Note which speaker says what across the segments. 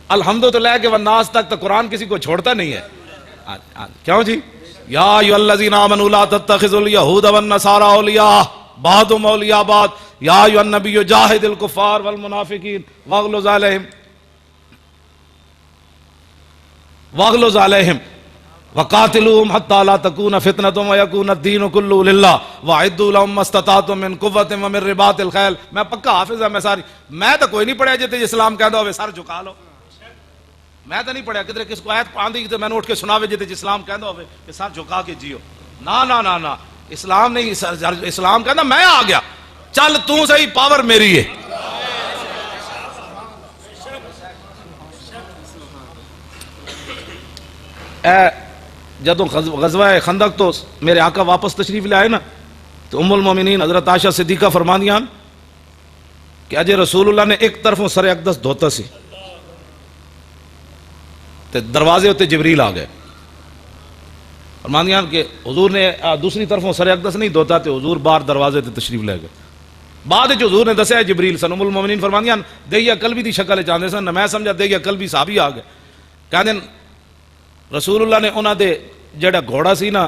Speaker 1: الحمد تو لے کے والناس تک تو قرآن کسی کو چھوڑتا نہیں ہے. کیوں جی؟ یا ایھا الذین آمنوا لا تتخذوا الیہود والنصارى اولیاء بعضهم اولیاء بعض یا ایھا النبی جاہد الکفار والمنافقین واغلظ علیہم وقاتلوہم حتی لا تکون فتنۃ ویکون الدین کلہ للہ واعدوا لہم ما استطعتم من قوۃ ومن رباط الخیل. میں پکا حافظ ہوں. میں تو کوئی نہیں پڑھیا جتے اسلام کہندا ہوئے سر جھکا لو. میں تو نہیں پڑھیا کدھر کس کو آیت آندھی تو میں نے اٹھ کے سناوے جتے اسلام کہندا ہوئے کہ سر جھکا کے جیو. نا نا نا نا اسلام نہیں. اسلام کہندا میں آ گیا چل تو صحیح پاور میری ہے. جدو غزوہ خندق تو میرے آقا واپس تشریف لے آئے نا تو ام المومنین حضرت عائشہ صدیقہ فرمانیاں کہ اجے رسول اللہ نے ایک طرفوں سر اقدس دھوتا سی تے دروازے ہوتے جبریل آ گئے. فرمانیاں کہ حضور نے دوسری طرفوں سر اقدس نہیں دھوتا تے حضور باہر دروازے تے تشریف لے گئے. بعد حضور نے دسیا جبریل سن. ام المومنین فرمانیاں دہیا قلبی دی شکل چاہتے سن. میں سمجھا دہیا قلبی صحابی آ گئے. کہندے رسول اللہ نے انہاں دے جڑا گھوڑا سی نا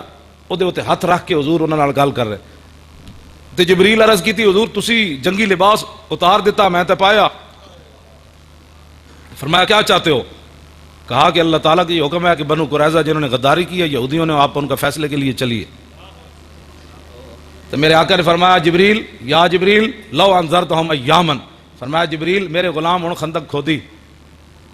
Speaker 1: او دے اوتے ہاتھ رکھ کے حضور انہاں نال گل کر رہے تے جبریل عرض کیتی حضور تسی جنگی لباس اتار دیتا میں تے پایا. فرمایا کیا چاہتے ہو؟ کہا کہ اللہ تعالیٰ کی حکم ہے کہ بنو قریظہ جنہوں نے غداری کی ہے یہودیوں نے آپ ان کا فیصلے کے لیے چلیے. تو میرے آقا نے فرمایا جبریل یا جبریل لو انذرتہم ایامن. فرمایا جبریل میرے غلام ہن خندق کھودی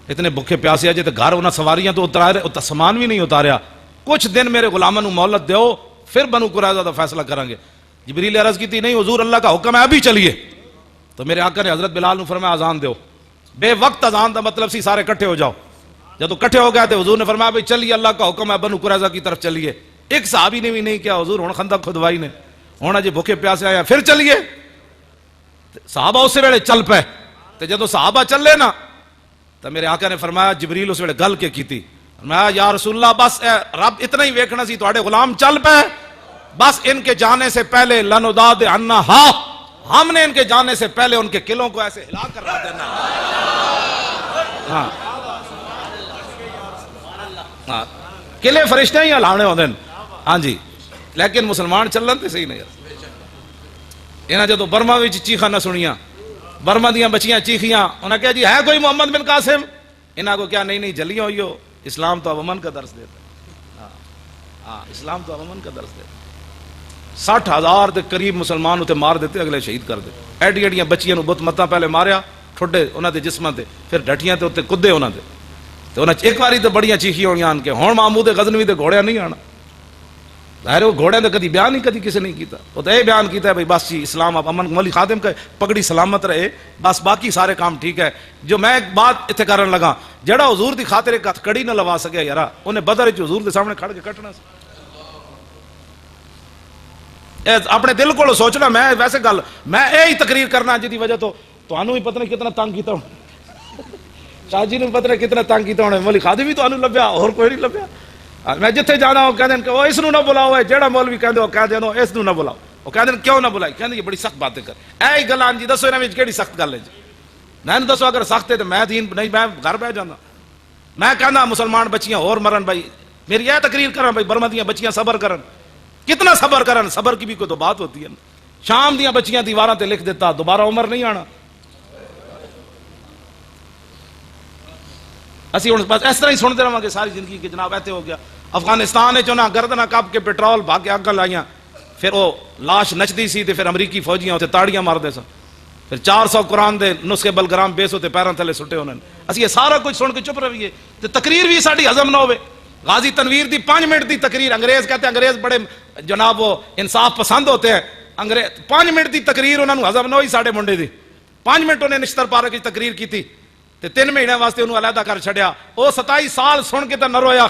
Speaker 1: اتنے بھوکے پیاسے اجے تے گھر انہاں سواریاں تو اتارے سامان بھی نہیں اتاریا. کچھ دن میرے غلاماں نوں مہلت دیو پھر بنو قریظہ دا فیصلہ کریں گے. جبریل عرض کی تھی نہیں حضور اللہ کا حکم ہے ابھی چلیے. تو میرے آقا نے حضرت بلال نوں فرمایا اذان دیو. بے وقت اذان دا مطلب سی سارے کٹھے ہو جاؤ. جب کٹھے ہو گئے تو حضور نے فرمایا بھائی چلیے اللہ کا حکم ہے بنو قریظہ کی طرف چلیے. ایک صحابی نے بھی نہیں کیا حضور ہن خندق کھدوائی نے ہن اجے بھوکے پیاسے آیا پھر چلیے. صحابہ اس ویلے چل پے تے جدوں صحابہ چلے نا تو میرے آقا نے فرمایا جبریل اس ویلے گل کے کیتی. فرمایا یا رسول اللہ بس رب اتنا ہی ویکھنا سی تواڈے غلام چل پے بس ان کے جانے سے پہلے لنوداد عنا ہا ہم نے ان کے جانے سے پہلے ان کے قلعوں کو ایسے ہلا کر رکھ دینا. ہاں ہاں قلعے فرشتے ہی ہلانے ہوندے نے. ہاں جی لیکن مسلمان چلن تے صحیح نہیں. انہاں جدوں برما وچ چیخاں نہ سنیاں برما دیاں بچیاں چیخیاں انہاں کہا جی ہے کوئی محمد بن قاسم. انہاں کو کیا نہیں جلیاں ہوئی ہو. اسلام تو امن کا درس دیتا ہے. ہاں اسلام تو امن کا درس دیتا ہے. 60,000 دے قریب مسلمان اتنے مار دیتے اگلے شہید کر دیتے. ایڈی ایڈیاں بچیاں نو بت متاں پہلے ماریا ٹھڈے انہاں دے جسماں تے پھر ڈٹیاں تے اتنے کدے انہاں دے تے انہاں ایک واری تے بڑیاں چیخیاں ہونیاں آن کے ہن محمود غزنوی تے گھوڑیاں نہیں آنا. ظاہر وہ گھوڑیاں تے کدی بیان نہیں کدی کسی نہیں کیتا. وہ تو یہ بیان کیتا ہے بھائی بس جی اسلام اب امن مولی خادم کا پگڑی سلامت رہے بس باقی سارے کام ٹھیک ہے. جو میں ایک بات اتنے کرن لگا جڑا حضور دی خاطر ایک ہتھ کڑی نہ لوا سکیا یارا انہیں بدر وچ حضور دے سامنے کھڑ کے کٹنا سی. اپنے دل کو سوچنا. میں ویسے گل میں یہی تقریر کرنا جی وجہ تو تمہیں بھی پتہ نہیں کتنا تنگ کیتا ہونا شاہ جی نے پتہ نہیں کتنا تنگ کیتا ہونا. مولی خادم بھی تمہیں لبیا اور کوئی نہیں لبیا. میں جتھے جانا وہ کہتے ہیں اس نہ بلاؤ جہاں مولوی کہتے وہ کہہ دیں اس نہ بلاؤ. وہ کہتے ہیں کیوں نہ بلائی کہتے یہ بڑی سخت باتیں کر اے گلان جی دسو یہاں کہڑی سخت گل ہے جی. میں نے دسو اگر سخت ہے تو میں دین نہیں میں گھر بہ جانا. میں کہنا مسلمان بچیاں اور مرن بھائی میری یہ تقریر کرن بھائی برما دیاں بچیاں صبر کرن. کتنا صبر کرن. صبر کی بھی کوئی تو بات ہوتی ہے. شام دیاں بچیاں دیواراں تے لکھ دیتا دوبارہ عمر نہیں آنا. اسی ہوں بس اس طرح ہی سنتے رہاں گے ساری زندگی کہ جناب ایسے ہو گیا. افغانستان چنا گردنا کپ کے پیٹرول بھا کے اگاں لائیاں پھر وہ لاش نچتی سی تے پھر امریکی فوجیاں اتنے تاڑیاں مار دے سن. پھر 400 قرآن دے نسخے بلگرام بیس ہوتے پیروں تھلے سٹے انہوں نے. اسی یہ سارا کچھ سن کے چپ رہیے تے تقریر بھی ساری ہضم نہ ہوئے. غازی تنویر دی 5 منٹ دی تقریر. انگریز کہتے ہیں انگریز بڑے جناب وہ انصاف پسند ہوتے ہیں. انگریز 5 منٹ دی تقریر انہوں نے ہضم نہ ہوئی. ساڈے منڈے دی 5 منٹ انہیں نشتر پارک کی تقریر کی تھی تے 3 مہینے واسطے انہوں علیحدہ کر چھڑیا. وہ 27 سال سن کے تے نہ رویا.